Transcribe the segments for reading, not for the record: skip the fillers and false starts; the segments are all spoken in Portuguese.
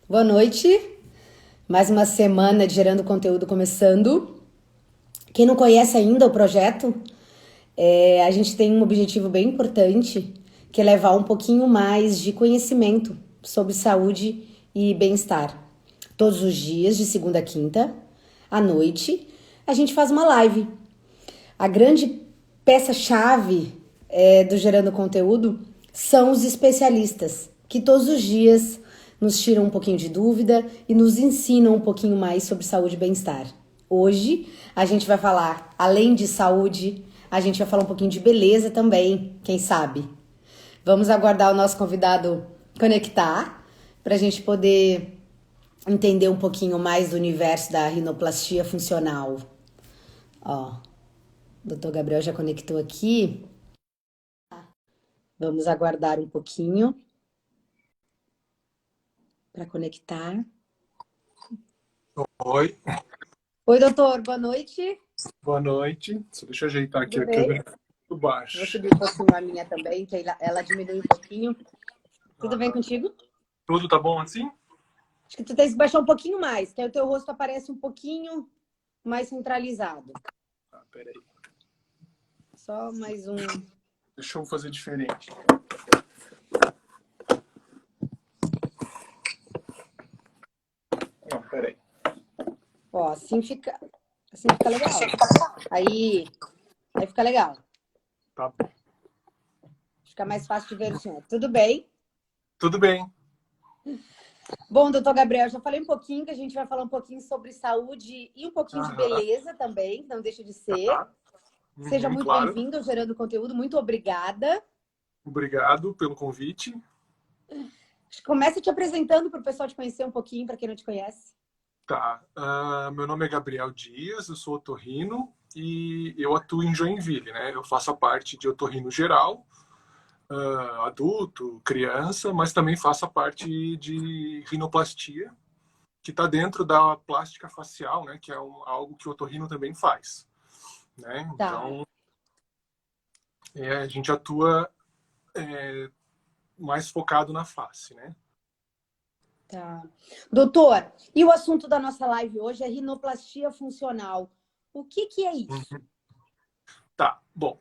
Boa noite. Mais uma semana de Gerando Conteúdo começando. Quem não conhece ainda o projeto, a gente tem um objetivo bem importante, que é levar um pouquinho mais de conhecimento sobre saúde e bem-estar. Todos os dias, de segunda a quinta, à noite, a gente faz uma live. A grande peça-chave do Gerando Conteúdo são os especialistas, que todos os dias nos tiram um pouquinho de dúvida e nos ensinam um pouquinho mais sobre saúde e bem-estar. Hoje a gente vai falar, além de saúde, a gente vai falar um pouquinho de beleza também, quem sabe? Vamos aguardar o nosso convidado conectar para a gente poder entender um pouquinho mais do universo da rinoplastia funcional. Ó, o doutor Gabriel já conectou aqui. Vamos aguardar um pouquinho para conectar. Oi, Oi, doutor, boa noite. boa noite. Só deixa eu ajeitar aqui Tudo a bem? câmera do Vou baixo. subir um pouquinho a minha também, que ela diminui um pouquinho. Tudo bem Aham. contigo? Tudo tá bom assim? Acho que tu tem que baixar um pouquinho mais, que aí o teu rosto aparece um pouquinho mais centralizado. Peraí. Só mais um. Deixa eu fazer diferente. Não, peraí. Ó, assim fica legal. Aí fica legal. Tá bom. Fica mais fácil de ver o senhor. Tudo bem? Tudo bem. Bom, doutor Gabriel, já falei um pouquinho, que a gente vai falar um pouquinho sobre saúde e um pouquinho de Aham. beleza também, não deixa de ser. Tá. Seja muito Claro. bem-vindo ao Gerando Conteúdo, muito obrigada. Obrigado pelo convite. Começa te apresentando para o pessoal te conhecer um pouquinho, para quem não te conhece. Tá. Meu nome é Gabriel Dias, eu sou otorrino e eu atuo em Joinville, né? Eu faço a parte de otorrino geral, adulto, criança, mas também faço a parte de rinoplastia, que está dentro da plástica facial, né, que é algo que o otorrino também faz, né? Tá, Então, a gente atua mais focado na face, né? tá. Doutor, e o assunto da nossa live hoje é rinoplastia funcional. O que é isso? Uhum. Tá, bom,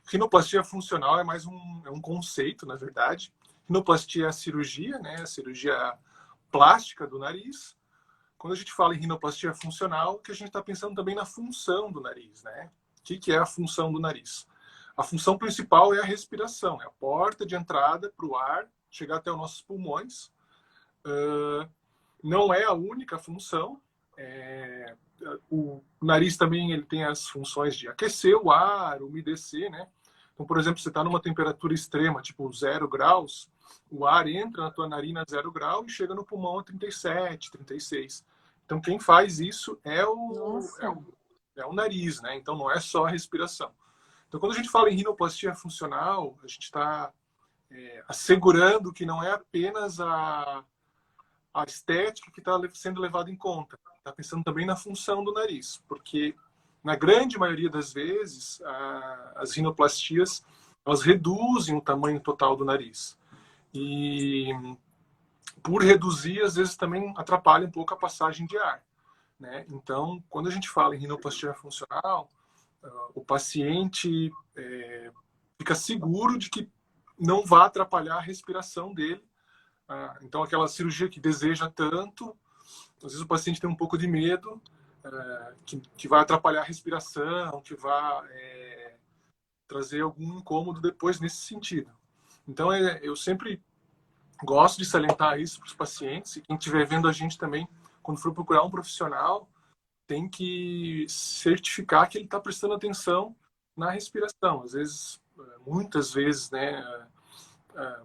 rinoplastia funcional é mais um conceito, na verdade. Rinoplastia é a cirurgia, né, a cirurgia plástica do nariz. Quando a gente fala em rinoplastia funcional, que a gente está pensando também na função do nariz, né? O que é a função do nariz? A função principal é a respiração, é a porta de entrada para o ar chegar até os nossos pulmões. Não é a única função. O nariz também ele tem as funções de aquecer o ar, umedecer, né? Então, por exemplo, você está numa temperatura extrema, tipo 0 graus, o ar entra na tua narina a 0 grau e chega no pulmão a 37, 36. Então, quem faz isso Nossa, é o nariz, né? Então, não é só a respiração. Então, quando a gente fala em rinoplastia funcional, a gente está assegurando que não é apenas a estética que está sendo levada em conta. Está pensando também na função do nariz, porque na grande maioria das vezes as rinoplastias elas reduzem o tamanho total do nariz e por reduzir às vezes também atrapalha um pouco a passagem de ar, né? Então, quando a gente fala em rinoplastia funcional, o paciente fica seguro de que não vai atrapalhar a respiração dele. Então, aquela cirurgia que deseja tanto, às vezes o paciente tem um pouco de medo, que vai atrapalhar a respiração, que vai trazer algum incômodo depois nesse sentido. Então, eu sempre gosto de salientar isso para os pacientes, e quem estiver vendo a gente também, quando for procurar um profissional, tem que certificar que ele está prestando atenção na respiração. Às vezes, muitas vezes, né,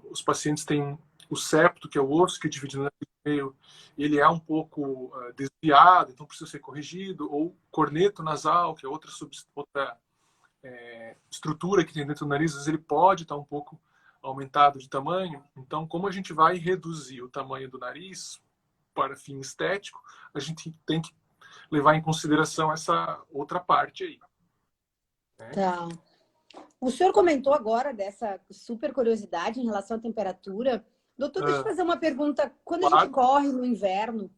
os pacientes têm o septo, que é o osso que divide no meio, ele é um pouco desviado, então precisa ser corrigido, ou corneto nasal, que é outra estrutura que tem dentro do nariz, às vezes ele pode estar um pouco aumentado de tamanho. Então, como a gente vai reduzir o tamanho do nariz para fim estético, a gente tem que levar em consideração essa outra parte aí, né? tá. O senhor comentou agora dessa super curiosidade em relação à temperatura. Doutor, deixa eu fazer uma pergunta. Quando a gente Claro. corre no inverno,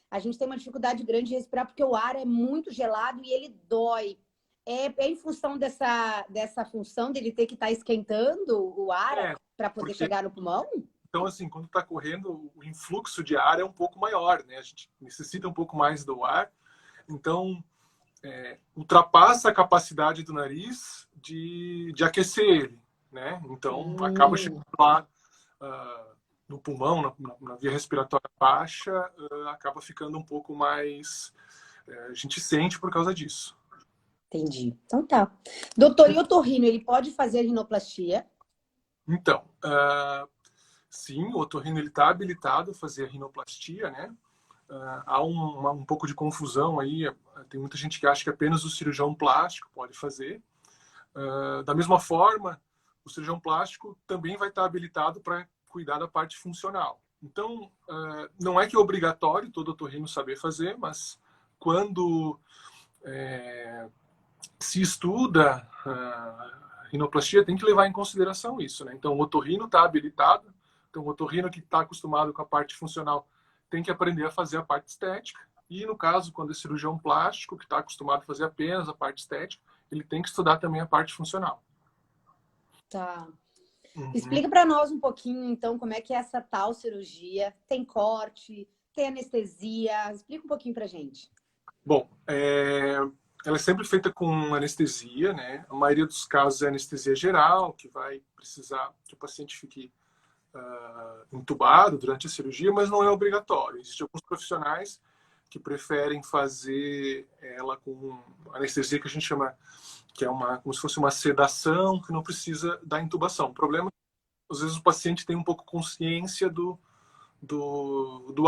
a gente tem uma dificuldade grande de respirar porque o ar é muito gelado e ele dói. É em função dessa função dele ter que estar esquentando o ar É, para poder porque chegar no pulmão? então assim, quando está correndo, o influxo de ar é um pouco maior, né? A gente necessita um pouco mais do ar, então ultrapassa a capacidade do nariz de aquecer ele, né? Então acaba chegando lá no pulmão, na via respiratória baixa, acaba ficando um pouco mais. A gente sente por causa disso. Entendi. Então tá. Doutor, e otorrino, ele pode fazer rinoplastia? Então, sim, o otorrino está habilitado a fazer a rinoplastia, né? Há um pouco de confusão aí. Tem muita gente que acha que apenas o cirurgião plástico pode fazer. Da mesma forma, o cirurgião plástico também vai estar habilitado para cuidar da parte funcional. Então, não é que é obrigatório todo otorrino saber fazer, mas quando se estuda a rinoplastia, tem que levar em consideração isso, né? Então, o otorrino está habilitado. Então, o otorrino que está acostumado com a parte funcional tem que aprender a fazer a parte estética. E, no caso, quando é cirurgião plástico, que está acostumado a fazer apenas a parte estética, ele tem que estudar também a parte funcional. Tá. Uhum. Explica para nós um pouquinho, então, como é que é essa tal cirurgia? Tem corte? Tem anestesia? Explica um pouquinho pra gente. Bom, ela é sempre feita com anestesia, né? A maioria dos casos é anestesia geral, que vai precisar que o paciente fique entubado durante a cirurgia, mas não é obrigatório. Existem alguns profissionais que preferem fazer ela com anestesia que a gente chama, que é como se fosse uma sedação, que não precisa da intubação. O problema é que, às vezes, o paciente tem um pouco consciência do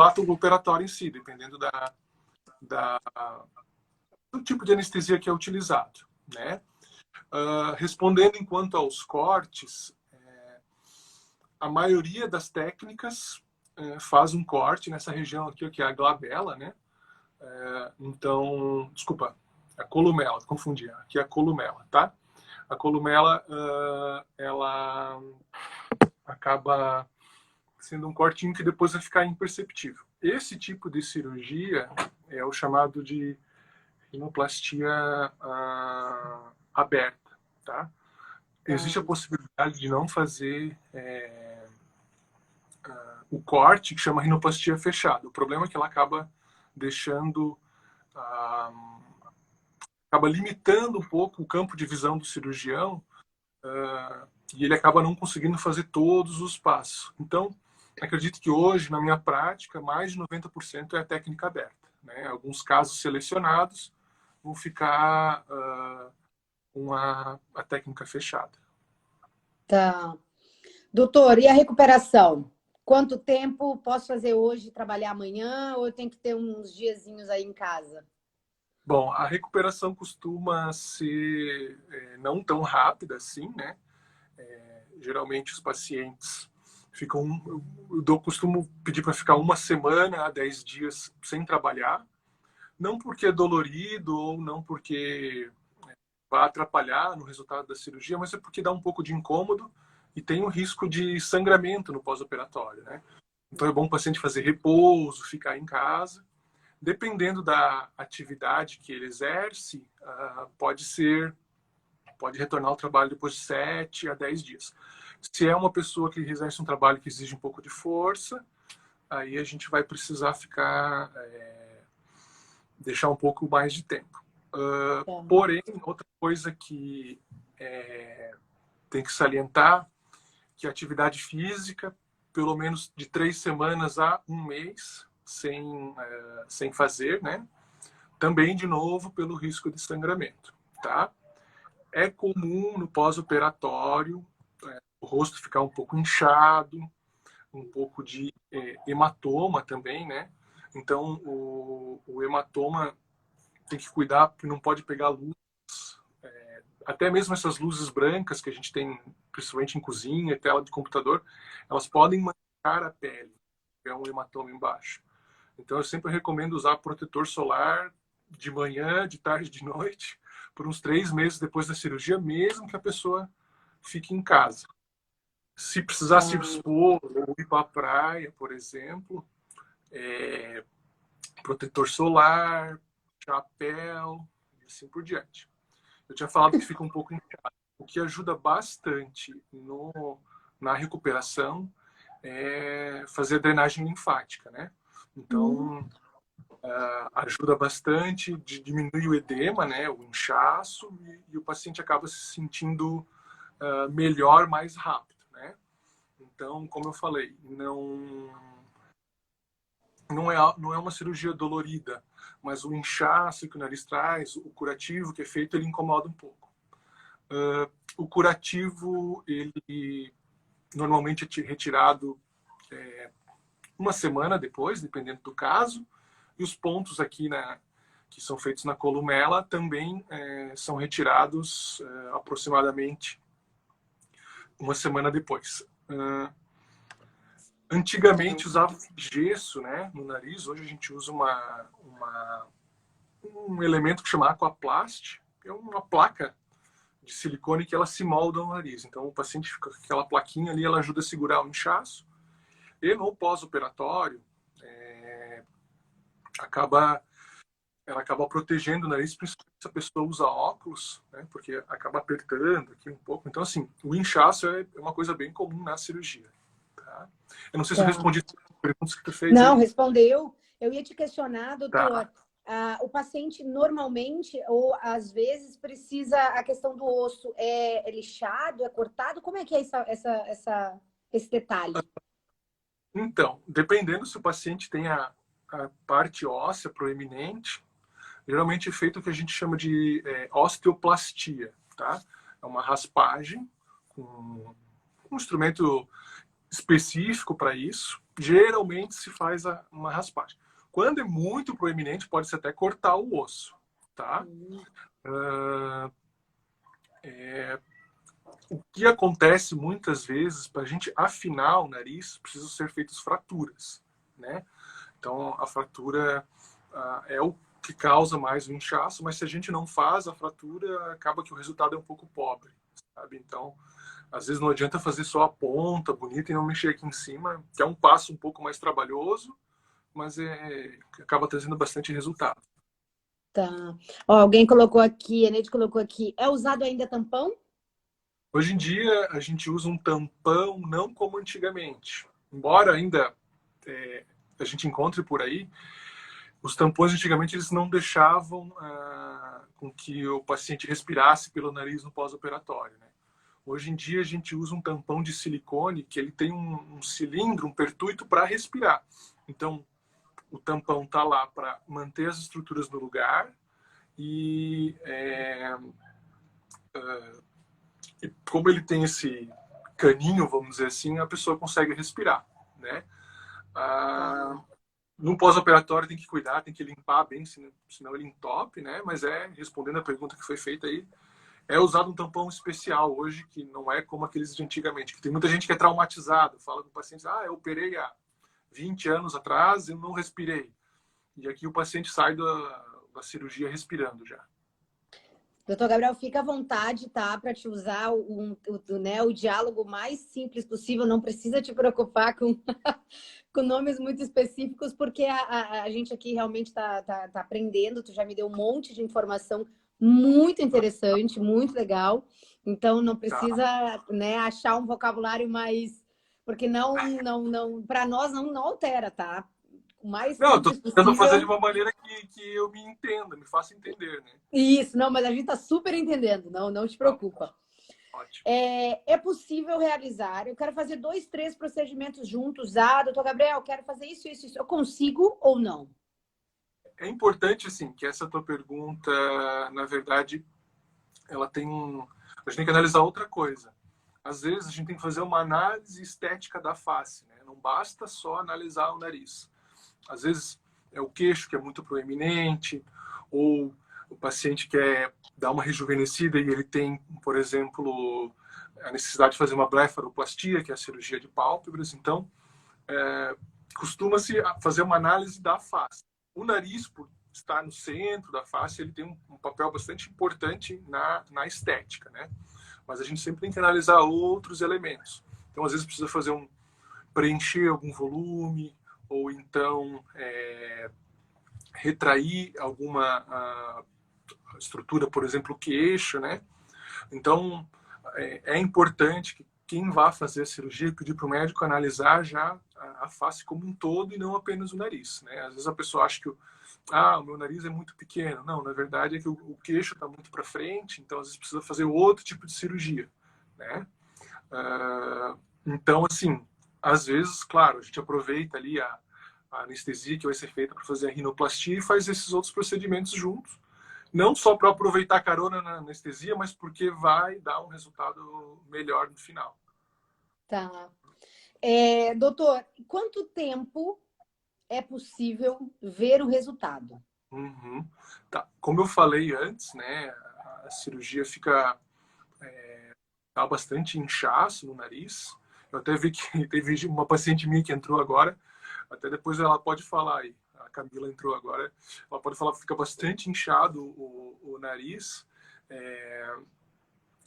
ato operatório em si, dependendo do tipo de anestesia que é utilizado, né? Respondendo enquanto aos cortes, a maioria das técnicas faz um corte nessa região aqui, que é a glabela, né? Então, desculpa, a columela, confundi, aqui é a columela, tá? A columela, ela acaba sendo um cortinho que depois vai ficar imperceptível. Esse tipo de cirurgia é o chamado de rinoplastia aberta, tá? Existe a possibilidade de não fazer o corte, que chama rinoplastia fechada. O problema é que ela acaba deixando, acaba limitando um pouco o campo de visão do cirurgião e ele acaba não conseguindo fazer todos os passos. Então, acredito que hoje, na minha prática, mais de 90% é a técnica aberta, né? Alguns casos selecionados vão ficar com a técnica fechada. Tá. Doutor, e a recuperação? Quanto tempo posso fazer hoje, trabalhar amanhã, ou eu tenho que ter uns diazinhos aí em casa? Bom, a recuperação costuma ser não tão rápida assim, né? Geralmente os pacientes ficam, eu costumo pedir para ficar 1 semana a 10 dias sem trabalhar, não porque é dolorido ou não porque vai atrapalhar no resultado da cirurgia, mas é porque dá um pouco de incômodo e tem um risco de sangramento no pós-operatório, né? Então é bom o paciente fazer repouso, ficar em casa. Dependendo da atividade que ele exerce, pode retornar ao trabalho depois de 7 a 10 dias. Se é uma pessoa que exerce um trabalho que exige um pouco de força, aí a gente vai precisar deixar um pouco mais de tempo. Porém, outra coisa que tem que salientar, que a atividade física, pelo menos de 3 semanas a 1 mês, sem fazer, né? Também, de novo, pelo risco de sangramento, tá? É comum no pós-operatório o rosto ficar um pouco inchado, um pouco de hematoma também, né? Então, o hematoma tem que cuidar porque não pode pegar luz. Até mesmo essas luzes brancas que a gente tem, principalmente em cozinha, tela de computador, elas podem manchar a pele, é um hematoma embaixo. Então, eu sempre recomendo usar protetor solar de manhã, de tarde, de noite, por uns 3 meses depois da cirurgia, mesmo que a pessoa fique em casa. Se precisar se expor ou ir para a praia, por exemplo, protetor solar, chapéu e assim por diante. Eu tinha falado que fica um pouco inchado. O que ajuda bastante na recuperação é fazer drenagem linfática, né? Então, ajuda bastante, diminui o edema, né? O inchaço, e o paciente acaba se sentindo melhor mais rápido, né? Então, como eu falei, não é uma cirurgia dolorida, mas o inchaço que o nariz traz, o curativo que é feito, ele incomoda um pouco. O curativo, ele normalmente é retirado uma semana depois, dependendo do caso, e os pontos aqui que são feitos na columela também são retirados aproximadamente uma semana depois. Antigamente usava gesso, né, no nariz. Hoje a gente usa um elemento que chama Aquaplast, que é uma placa de silicone que ela se molda no nariz. Então o paciente fica com aquela plaquinha ali, ela ajuda a segurar o inchaço. E no pós-operatório, ela acaba protegendo o nariz, principalmente se a pessoa usa óculos, né, porque acaba apertando aqui um pouco. Então, assim, o inchaço é uma coisa bem comum na cirurgia. Tá? Eu não sei se eu respondi as perguntas que tu fez. Não, aí. respondeu. Eu ia te questionar, doutor. Tá. O paciente normalmente, ou às vezes, precisa a questão do osso. É lixado, é cortado? Como é que é esse detalhe? Então, dependendo se o paciente tem a parte óssea proeminente, geralmente é feito o que a gente chama de osteoplastia, tá? É uma raspagem com um instrumento específico para isso. Geralmente se faz uma raspagem. Quando é muito proeminente, pode-se até cortar o osso, tá? O que acontece muitas vezes, para a gente afinar o nariz, precisam ser feitas fraturas, né? Então, a fratura é o que causa mais o inchaço, mas se a gente não faz a fratura, acaba que o resultado é um pouco pobre, sabe? Então, às vezes não adianta fazer só a ponta bonita e não mexer aqui em cima, que é um passo um pouco mais trabalhoso, mas acaba trazendo bastante resultado. Tá. Ó, alguém colocou aqui, a Neide colocou aqui, é usado ainda tampão? Hoje em dia, a gente usa um tampão não como antigamente. Embora ainda a gente encontre por aí, os tampões antigamente eles não deixavam com que o paciente respirasse pelo nariz no pós-operatório, né? Hoje em dia a gente usa um tampão de silicone que ele tem um cilindro, um pertuito para respirar. Então o tampão está lá para manter as estruturas no lugar e como ele tem esse caninho, vamos dizer assim, a pessoa consegue respirar, né? No pós-operatório tem que cuidar, tem que limpar bem, senão ele entope, né? Mas respondendo a pergunta que foi feita aí, é usado um tampão especial hoje, que não é como aqueles de antigamente, que tem muita gente que é traumatizado, fala com o paciente, eu operei há 20 anos atrás e não respirei. E aqui o paciente sai da cirurgia respirando já. Doutor Gabriel, fica à vontade, tá? Para te usar o diálogo mais simples possível. Não precisa te preocupar com, com nomes muito específicos, porque a gente aqui realmente está aprendendo. Tu já me deu um monte de informação muito interessante, muito legal. Então, não precisa achar um vocabulário mais... Porque para nós não altera, tá? O mais não, eu tô simples tentando possível. fazer de uma maneira que eu me entenda, me faça entender, né? Isso, não, mas a gente tá super entendendo, não te preocupa. Ótimo. É possível realizar, eu quero fazer 2, 3 procedimentos juntos. Doutor Gabriel, eu quero fazer isso. Eu consigo ou não? É importante, assim, que essa tua pergunta, na verdade, ela tem a gente tem que analisar outra coisa. Às vezes a gente tem que fazer uma análise estética da face, né? Não basta só analisar o nariz. Às vezes é o queixo que é muito proeminente, ou o paciente quer dar uma rejuvenescida e ele tem, por exemplo, a necessidade de fazer uma blefaroplastia, que é a cirurgia de pálpebras. Então, costuma-se fazer uma análise da face. O nariz, por estar no centro da face, ele tem um papel bastante importante na estética, né? Mas a gente sempre tem que analisar outros elementos. Então, às vezes, precisa preencher algum volume, ou então retrair alguma estrutura, por exemplo, o queixo, né? Então, é importante que quem vá fazer a cirurgia pedir para o médico analisar já a face como um todo e não apenas o nariz, né? Às vezes a pessoa acha que o meu nariz é muito pequeno. Não, na verdade é que o queixo está muito para frente, então às vezes precisa fazer outro tipo de cirurgia, né? Então, assim, às vezes, claro, a gente aproveita ali a anestesia que vai ser feita para fazer a rinoplastia e faz esses outros procedimentos juntos. Não só para aproveitar a carona na anestesia, mas porque vai dar um resultado melhor no final. Tá. Doutor, quanto tempo é possível ver o resultado? Uhum. Tá. Como eu falei antes, né, a cirurgia dá bastante inchaço no nariz. Eu até vi que teve uma paciente minha que entrou agora, até depois ela pode falar aí. A Camila entrou agora, ela pode falar que fica bastante inchado o nariz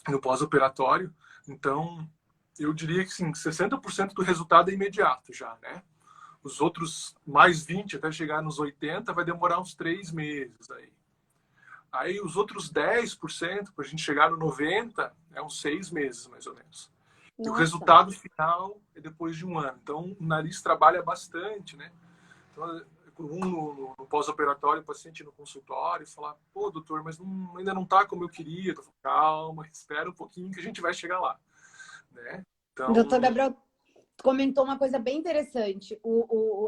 no pós-operatório. Então, eu diria que sim, 60% do resultado é imediato já, né? Os outros mais 20, até chegar nos 80, vai demorar uns 3 meses aí. Aí os outros 10%, para a gente chegar no 90, é uns 6 meses, mais ou menos. E o Nossa. resultado final é depois de um ano. Então, o nariz trabalha bastante, né? Então, no pós-operatório, o paciente no consultório falar, pô, doutor, mas ainda não está como eu queria. Eu falo, calma, espera um pouquinho que a gente vai chegar lá, né? O Então, doutor Gabriel comentou uma coisa bem interessante.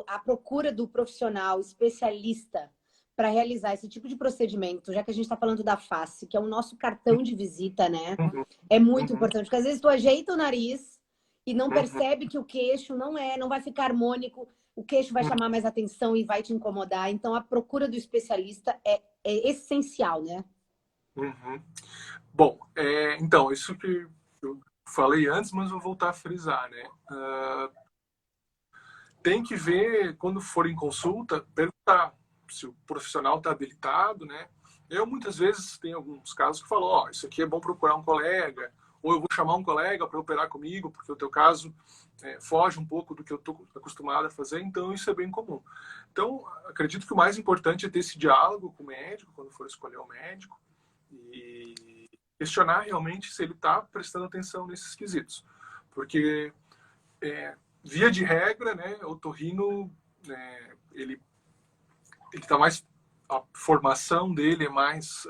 A procura do profissional especialista para realizar esse tipo de procedimento, já que a gente está falando da face, que é o nosso cartão de visita, né? uhum, É muito uhum, importante, porque às vezes tu ajeita o nariz e não uhum, percebe que o queixo não vai ficar harmônico, o queixo vai chamar mais atenção e vai te incomodar. Então, a procura do especialista é essencial, né? uhum. Bom, então, isso que eu falei antes, mas vou voltar a frisar, né? Tem que ver, quando for em consulta, perguntar se o profissional está habilitado, né? Eu, muitas vezes, tem alguns casos que falam, ó, isso aqui é bom procurar um colega, ou eu vou chamar um colega para operar comigo, porque o teu caso foge um pouco do que eu estou acostumado a fazer, então isso é bem comum. Então, acredito que o mais importante é ter esse diálogo com o médico, quando for escolher o médico, e questionar realmente se ele está prestando atenção nesses quesitos. Porque via de regra, né, o otorrino, ele está mais, a formação dele é mais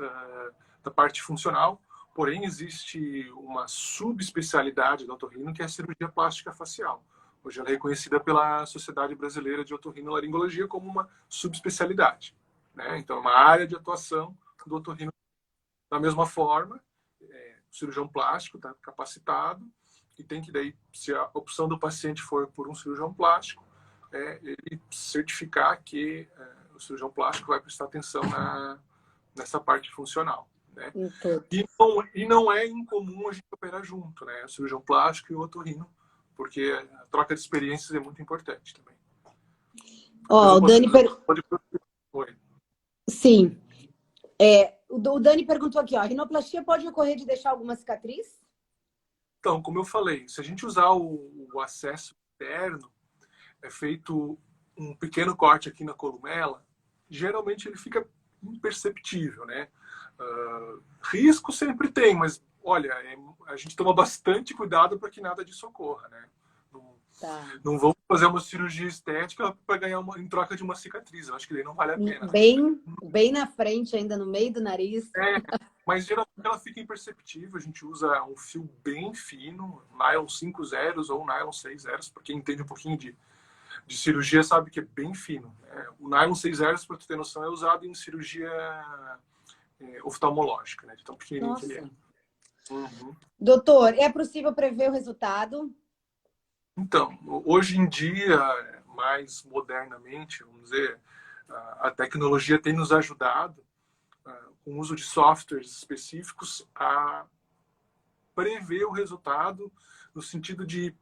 da parte funcional, porém existe uma subespecialidade do otorrino que é a cirurgia plástica facial. Hoje ela é reconhecida pela Sociedade Brasileira de Otorrinolaringologia como uma subespecialidade, né? Então, é uma área de atuação do otorrino. Da mesma forma, o cirurgião plástico está capacitado e tem que daí, se a opção do paciente for por um cirurgião plástico, ele certificar que o cirurgião plástico vai prestar atenção nessa parte funcional, né? E não é incomum a gente operar junto, né? O cirurgião plástico e o otorrino, porque a troca de experiências é muito importante também. Ó, o Dani... Oi. Sim. O Dani perguntou aqui, ó, a rinoplastia pode ocorrer de deixar alguma cicatriz? Então, como eu falei, se a gente usar o acesso interno, é feito um pequeno corte aqui na columela, geralmente ele fica imperceptível, né? Risco sempre tem, mas olha, a gente toma bastante cuidado para que nada disso ocorra, né? Não vamos fazer uma cirurgia estética para ganhar em troca de uma cicatriz. Eu acho que daí não vale a pena. Bem na frente, ainda no meio do nariz. Mas geralmente ela fica imperceptível. A gente usa um fio bem fino, nylon 5 zeros ou nylon 6 zeros, para quem entende um pouquinho de cirurgia sabe que é bem fino. O nylon 6 zeros, para tu ter noção, é usado em cirurgia oftalmológica, né? De tão pequenininho que ele é. Uhum. Doutor, é possível prever o resultado? Então, hoje em dia, mais modernamente, vamos dizer, a tecnologia tem nos ajudado, com o uso de softwares específicos, a prever o resultado no sentido de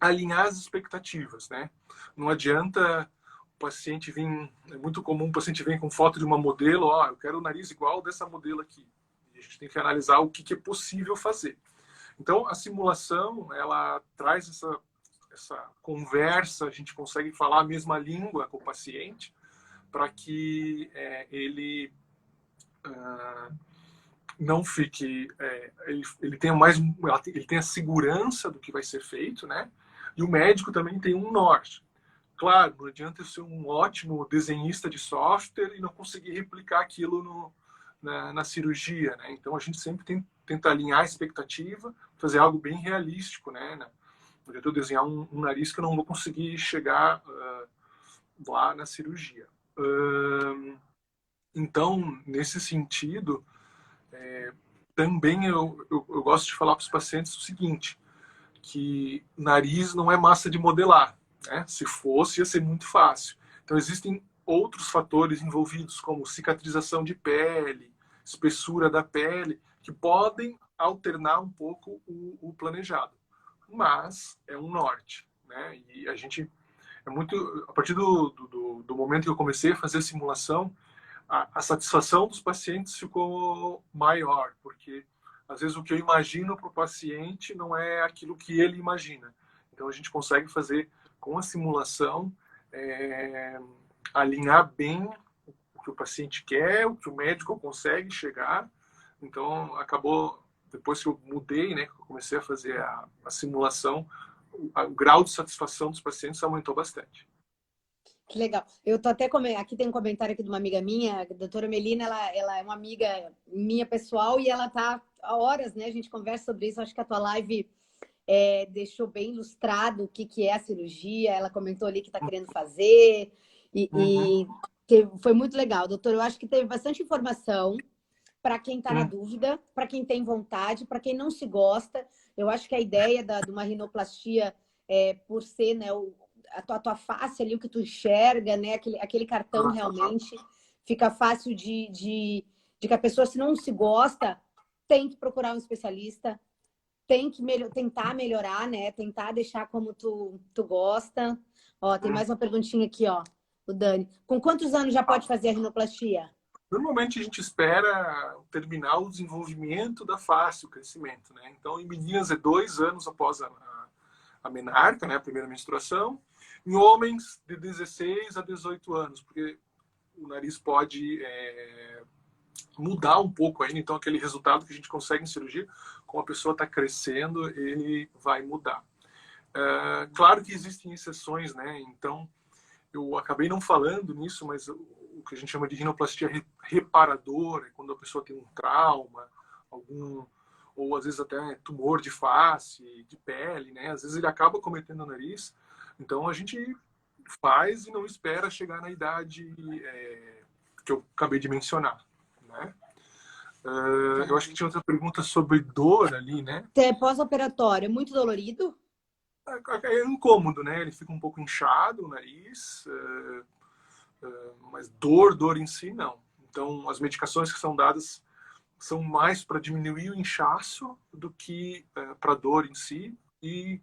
alinhar as expectativas, né? Não adianta o paciente vir, é muito comum o paciente vir com foto de uma modelo, ó, eu quero o nariz igual dessa modelo aqui. E a gente tem que analisar o que é possível fazer. Então, a simulação, ela traz essa conversa, a gente consegue falar a mesma língua com o paciente, para que ele não fique, ele tenha ele tenha segurança do que vai ser feito, né? E o médico também tem um norte. Claro, não adianta eu ser um ótimo desenhista de software e não conseguir replicar aquilo na cirurgia, né? Então a gente sempre tenta alinhar a expectativa, fazer algo bem realístico, né? Não adianta eu desenhar um nariz que eu não vou conseguir chegar lá na cirurgia. Então, nesse sentido, também eu gosto de falar para os pacientes o seguinte, que nariz não é massa de modelar, né? Se fosse, ia ser muito fácil. Então, existem outros fatores envolvidos, como cicatrização de pele, espessura da pele, que podem alternar um pouco o planejado. Mas é um norte, né? E a gente a partir do momento que eu comecei a fazer a simulação, a satisfação dos pacientes ficou maior, porque às vezes o que eu imagino para o paciente não é aquilo que ele imagina. Então a gente consegue fazer com a simulação alinhar bem o que o paciente quer, o que o médico consegue chegar. Então acabou, depois que eu mudei, né, que eu comecei a fazer a simulação, o grau de satisfação dos pacientes aumentou bastante. Que legal. Eu tô até aqui tem um comentário aqui de uma amiga minha, a doutora Melina, ela é uma amiga minha pessoal e ela tá há horas, né? A gente conversa sobre isso. Acho que a tua live deixou bem ilustrado o que é a cirurgia. Ela comentou ali que está querendo fazer e foi muito legal, doutor. Eu acho que teve bastante informação para quem está na dúvida, para quem tem vontade, para quem não se gosta. Eu acho que a ideia de uma rinoplastia, por ser, né, a tua face ali, o que tu enxerga, né, aquele cartão realmente fica fácil de que a pessoa, se não se gosta, tem que procurar um especialista, tem que tentar melhorar, né, tentar deixar como tu gosta. Ó, tem mais uma perguntinha aqui, ó, o Dani. Com quantos anos já pode fazer a rinoplastia? Normalmente a gente espera terminar o desenvolvimento da face, o crescimento, né? Então, em meninas é 2 anos após a menarca, né, a primeira menstruação. Em homens, de 16 a 18 anos, porque o nariz pode mudar um pouco ainda. Então, aquele resultado que a gente consegue em cirurgia, como a pessoa está crescendo, ele vai mudar. Claro que existem exceções, né? Então, eu acabei não falando nisso, mas o que a gente chama de rinoplastia reparadora, quando a pessoa tem um trauma, ou às vezes até tumor de face, de pele, né? Às vezes ele acaba cometendo o nariz. Então a gente faz e não espera chegar na idade que eu acabei de mencionar, né? Eu acho que tinha outra pergunta sobre dor ali, né? Pós-operatório, é muito dolorido? É incômodo, né? Ele fica um pouco inchado, o nariz, mas dor em si, não. Então, as medicações que são dadas são mais para diminuir o inchaço do que para dor em si. E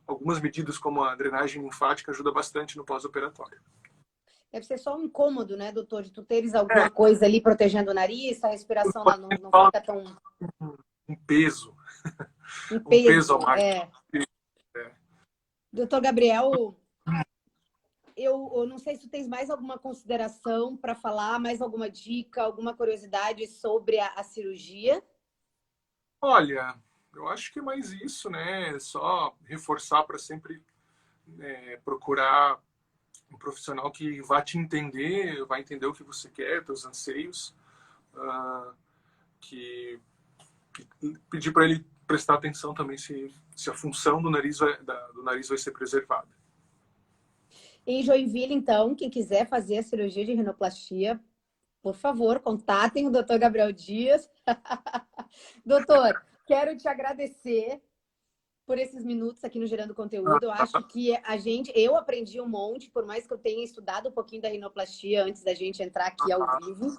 algumas medidas, como a drenagem linfática, ajuda bastante no pós-operatório. Deve ser só um incômodo, né, doutor? De tu teres alguma coisa ali protegendo o nariz, a respiração não fica tão... Um peso. Um peso a mais. Doutor Gabriel, eu não sei se tu tens mais alguma consideração para falar, mais alguma dica, alguma curiosidade sobre a cirurgia? Olha, eu acho que é mais isso, né? É só reforçar para sempre procurar um profissional que vai te entender, vai entender o que você quer, teus anseios, que pedir para ele prestar atenção também se a função do nariz vai ser preservada. Em Joinville, então, quem quiser fazer a cirurgia de rinoplastia, por favor, contatem o doutor Gabriel Dias. Doutor, quero te agradecer por esses minutos aqui no Gerando Conteúdo. Eu acho que eu aprendi um monte, por mais que eu tenha estudado um pouquinho da rinoplastia antes da gente entrar aqui ao vivo.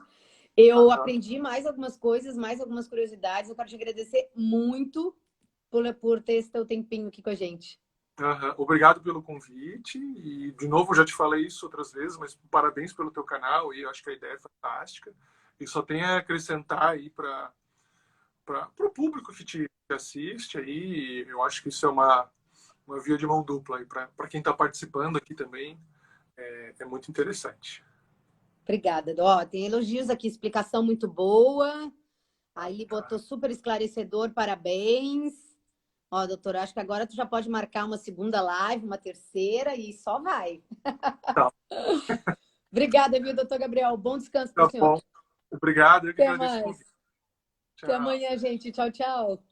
Eu aprendi mais algumas coisas, mais algumas curiosidades. Eu quero te agradecer muito por ter esse teu tempinho aqui com a gente. Obrigado pelo convite. E, de novo, eu já te falei isso outras vezes, mas parabéns pelo teu canal. E eu acho que a ideia é fantástica. E só tem a acrescentar aí para o público que te que assiste aí. Eu acho que isso é uma via de mão dupla aí para quem está participando aqui também. É muito interessante. Obrigada. Ó, tem elogios aqui, explicação muito boa. Aí botou super esclarecedor, parabéns. Ó, doutora, acho que agora tu já pode marcar uma segunda live, uma terceira e só vai. Tá, Obrigada, viu, doutor Gabriel? Bom descanso para tá o senhor. bom. Obrigado, eu que Até agradeço o mais. convite. Até Tchau. amanhã, gente. Tchau, tchau.